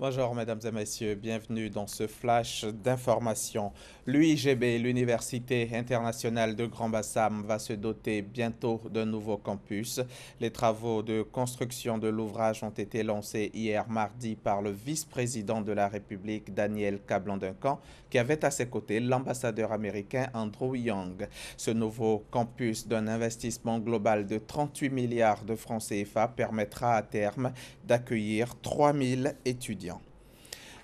Bonjour mesdames et messieurs, bienvenue dans ce flash d'information. L'UIGB, l'Université internationale de Grand-Bassam, va se doter bientôt d'un nouveau campus. Les travaux de construction de l'ouvrage ont été lancés hier mardi par le vice-président de la République, Daniel Kablan-Duncan, qui avait à ses côtés l'ambassadeur américain Andrew Young. Ce nouveau campus d'un investissement global de 38 milliards de francs CFA permettra à terme d'accueillir 3000 étudiants.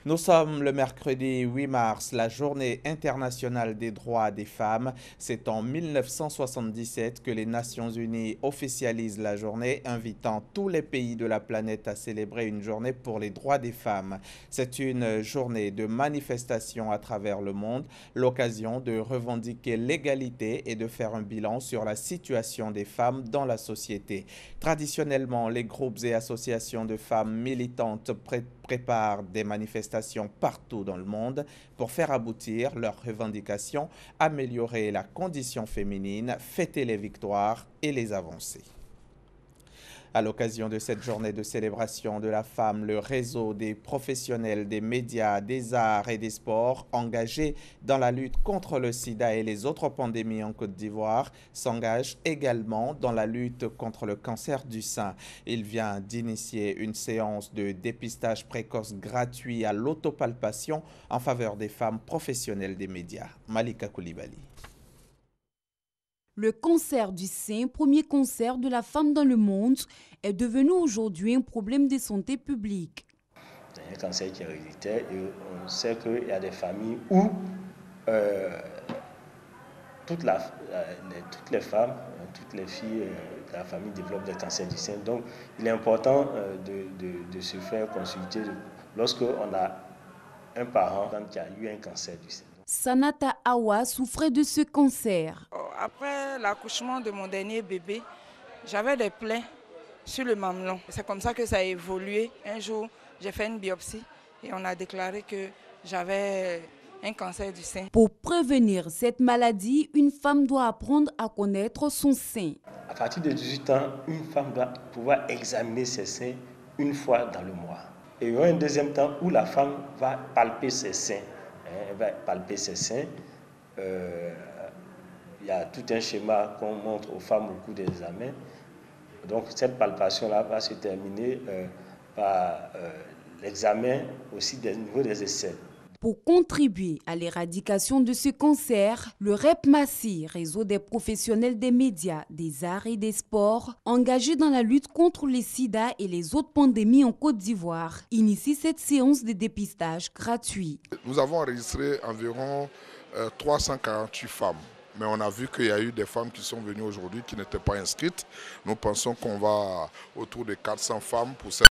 Nous sommes le mercredi 8 mars, la journée internationale des droits des femmes. C'est en 1977 que les Nations Unies officialisent la journée, invitant tous les pays de la planète à célébrer une journée pour les droits des femmes. C'est une journée de manifestation à travers le monde, l'occasion de revendiquer l'égalité et de faire un bilan sur la situation des femmes dans la société. Traditionnellement, les groupes et associations de femmes militantes préparent des manifestations partout dans le monde pour faire aboutir leurs revendications, améliorer la condition féminine, fêter les victoires et les avancées. À l'occasion de cette journée de célébration de la femme, le réseau des professionnels des médias, des arts et des sports engagés dans la lutte contre le sida et les autres pandémies en Côte d'Ivoire s'engage également dans la lutte contre le cancer du sein. Il vient d'initier une séance de dépistage précoce gratuit à l'autopalpation en faveur des femmes professionnelles des médias. Malika Koulibaly. Le cancer du sein, premier cancer de la femme dans le monde, est devenu aujourd'hui un problème de santé publique. C'est un cancer qui est héréditaire et on sait qu'il y a des familles où toutes les femmes, toutes les filles de la famille développent des cancers du sein. Donc il est important de se faire consulter lorsqu'on a un parent qui a eu un cancer du sein. Sanata Awa souffrait de ce cancer. Après l'accouchement de mon dernier bébé, j'avais des plaies sur le mamelon. C'est comme ça que ça a évolué. Un jour, j'ai fait une biopsie et on a déclaré que j'avais un cancer du sein. Pour prévenir cette maladie, une femme doit apprendre à connaître son sein. À partir de 18 ans, une femme doit pouvoir examiner ses seins une fois dans le mois. Et il y aura un deuxième temps où la femme va palper ses seins. Elle va palper ses seins. Il y a tout un schéma qu'on montre aux femmes au cours des examens. Donc cette palpation-là va se terminer par l'examen aussi des niveaux des essais. Pour contribuer à l'éradication de ce cancer, le REP-MASI, réseau des professionnels des médias, des arts et des sports, engagé dans la lutte contre le sida et les autres pandémies en Côte d'Ivoire, initie cette séance de dépistage gratuit. Nous avons enregistré environ 348 femmes. Mais on a vu qu'il y a eu des femmes qui sont venues aujourd'hui qui n'étaient pas inscrites. Nous pensons qu'on va autour de 400 femmes pour cette